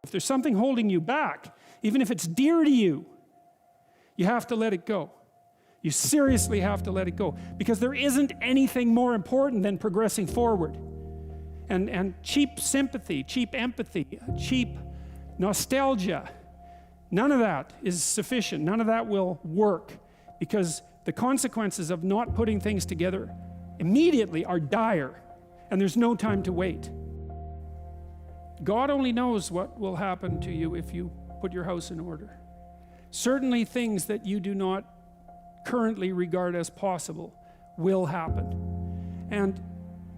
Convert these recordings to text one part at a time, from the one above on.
If there's something holding you back, even if it's dear to you, you have to let it go. You seriously have to let it go, because there isn't anything more important than progressing forward. And cheap sympathy, cheap empathy, cheap nostalgia, none of that is sufficient. None of that will work, because the consequences of not putting things together immediately are dire, and there's no time to wait. God only knows what will happen to you if you put your house in order. Certainly things that you do not currently regard as possible will happen. And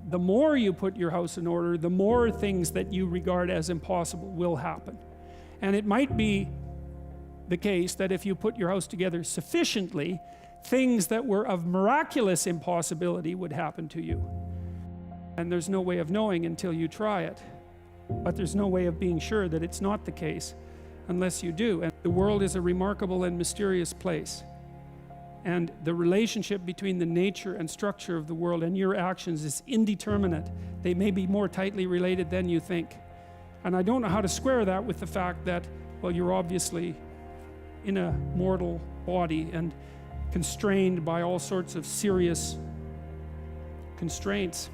the more you put your house in order, the more things that you regard as impossible will happen. And it might be the case that if you put your house together sufficiently, things that were of miraculous impossibility would happen to you. And there's no way of knowing until you try it. But there's no way of being sure that it's not the case unless you do. And the world is a remarkable and mysterious place. And the relationship between the nature and structure of the world and your actions is indeterminate. They may be more tightly related than you think. And I don't know how to square that with the fact that, well, you're obviously in a mortal body and constrained by all sorts of serious constraints.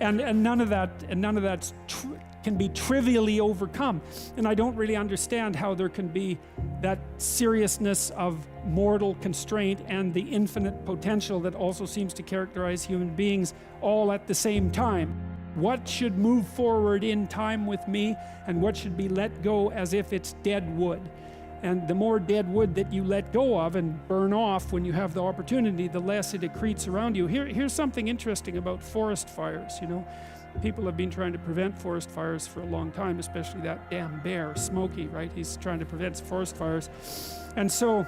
and none of that can be trivially overcome. And I don't really understand how there can be that seriousness of mortal constraint and the infinite potential that also seems to characterize human beings all at the same time. What should move forward in time with me, and what should be let go as if it's dead wood? And the more dead wood that you let go of and burn off when you have the opportunity, the less it accretes around you. Here's something interesting about forest fires, you know. People have been trying to prevent forest fires for a long time, especially that damn bear, Smokey, right? He's trying to prevent forest fires. And so,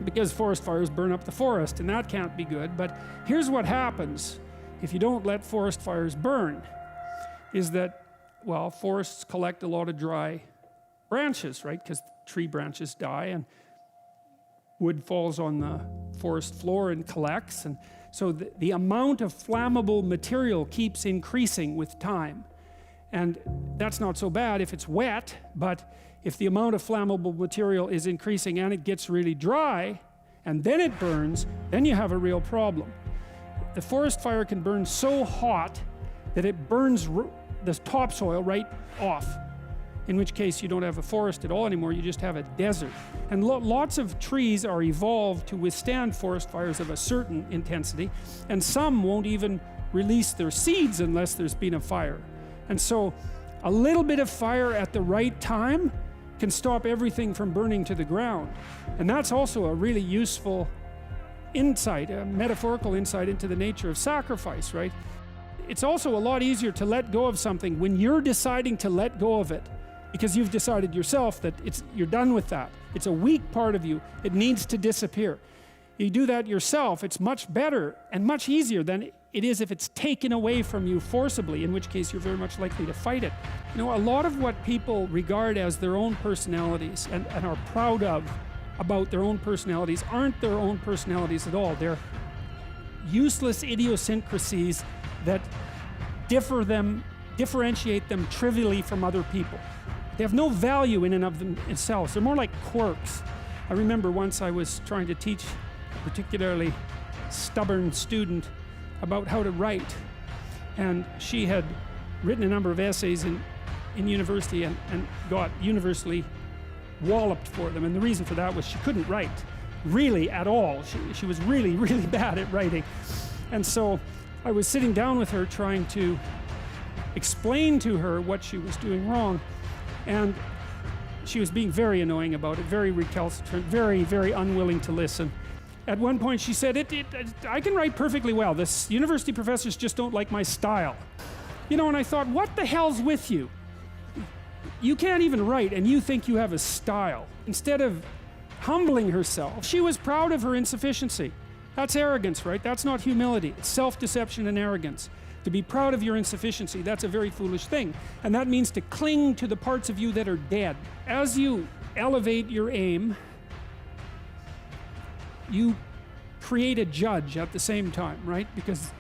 because forest fires burn up the forest, and that can't be good. But here's what happens if you don't let forest fires burn, is that, well, forests collect a lot of dry branches, right? Because tree branches die and wood falls on the forest floor and collects, and so the amount of flammable material keeps increasing with time. And that's not so bad if it's wet, but if the amount of flammable material is increasing and it gets really dry and then it burns, then you have a real problem. The forest fire can burn so hot that it burns the topsoil right off, in which case you don't have a forest at all anymore, you just have a desert. And lots of trees are evolved to withstand forest fires of a certain intensity, and some won't even release their seeds unless there's been a fire. And so a little bit of fire at the right time can stop everything from burning to the ground. And that's also a really useful insight, a metaphorical insight into the nature of sacrifice, right? It's also a lot easier to let go of something when you're deciding to let go of it, because you've decided yourself that you're done with that. It's a weak part of you. It needs to disappear. You do that yourself, it's much better and much easier than it is if it's taken away from you forcibly, in which case you're very much likely to fight it. You know, a lot of what people regard as their own personalities and are proud of about their own personalities aren't their own personalities at all. They're useless idiosyncrasies that differentiate them trivially from other people. They have no value in and of themselves. They're more like quirks. I remember once I was trying to teach a particularly stubborn student about how to write, and she had written a number of essays in university and got universally walloped for them. And the reason for that was she couldn't write really at all. She was really, really bad at writing. And so I was sitting down with her trying to explain to her what she was doing wrong. And she was being very annoying about it, very recalcitrant, very, very unwilling to listen. At one point she said, I can write perfectly well. This university professors just don't like my style. You know, and I thought, what the hell's with you? You can't even write and you think you have a style. Instead of humbling herself, she was proud of her insufficiency. That's arrogance, right? That's not humility. It's self-deception and arrogance. To be proud of your insufficiency, that's a very foolish thing. And that means to cling to the parts of you that are dead. As you elevate your aim, you create a judge at the same time, right? Because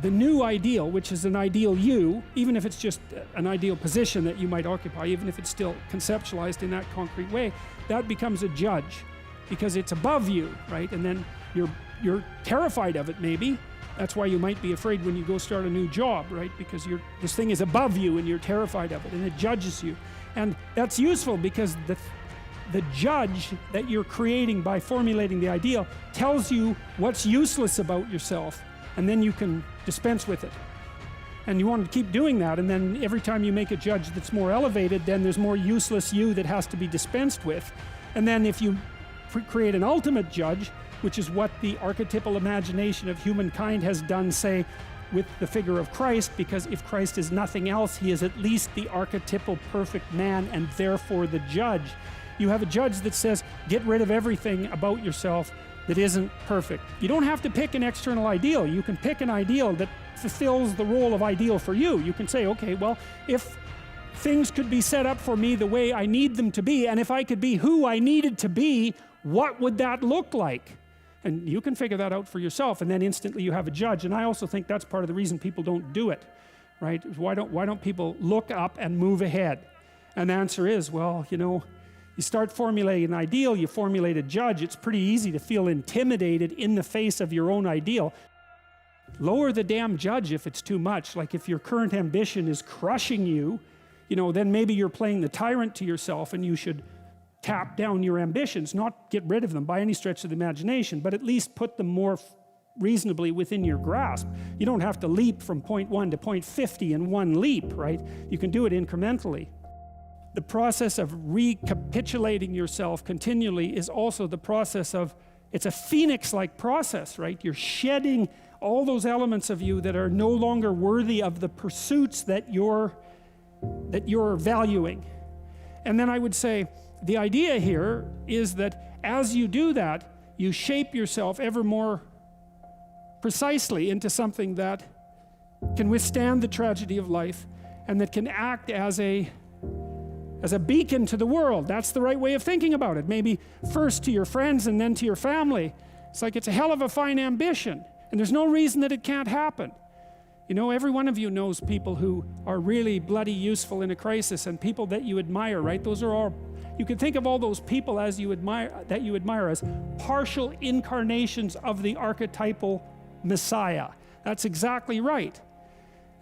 the new ideal, which is an ideal you, even if it's just an ideal position that you might occupy, even if it's still conceptualized in that concrete way, that becomes a judge because it's above you, right? And then you're terrified of it maybe. That's why you might be afraid when you go start a new job, right? Because this thing is above you and you're terrified of it and it judges you. And that's useful because the judge that you're creating by formulating the ideal tells you what's useless about yourself, and then you can dispense with it. And you want to keep doing that, and then every time you make a judge that's more elevated, then there's more useless you that has to be dispensed with. And then if you create an ultimate judge, which is what the archetypal imagination of humankind has done, say, with the figure of Christ, because if Christ is nothing else, he is at least the archetypal perfect man and therefore the judge. You have a judge that says, get rid of everything about yourself that isn't perfect. You don't have to pick an external ideal. You can pick an ideal that fulfills the role of ideal for you. You can say, okay, well, if things could be set up for me the way I need them to be, and if I could be who I needed to be, what would that look like? And you can figure that out for yourself, and then instantly you have a judge. And I also think that's part of the reason people don't do it, right? Why don't people look up and move ahead? And the answer is, well, you know, you start formulating an ideal, you formulate a judge, it's pretty easy to feel intimidated in the face of your own ideal. Lower the damn judge if it's too much. Like if your current ambition is crushing you, you know, then maybe you're playing the tyrant to yourself and you should tap down your ambitions, not get rid of them by any stretch of the imagination, but at least put them more reasonably within your grasp. You don't have to leap from point 1 to point 50 in one leap, right? You can do it incrementally. The process of recapitulating yourself continually is also the process of, it's a phoenix-like process, right? You're shedding all those elements of you that are no longer worthy of the pursuits that you're valuing. And then I would say, the idea here is that as you do that, you shape yourself ever more precisely into something that can withstand the tragedy of life and that can act as a beacon to the world. That's the right way of thinking about it. Maybe first to your friends and then to your family. It's like it's a hell of a fine ambition, and there's no reason that it can't happen. You know, every one of you knows people who are really bloody useful in a crisis, and people that you admire, right? Those are all, you can think of all those people as you admire as partial incarnations of the archetypal Messiah. That's exactly right.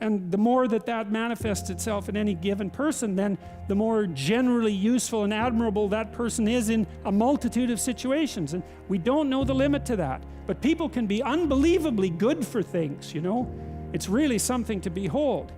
And the more that manifests itself in any given person, then the more generally useful and admirable that person is in a multitude of situations. And we don't know the limit to that. But people can be unbelievably good for things, you know. It's really something to behold.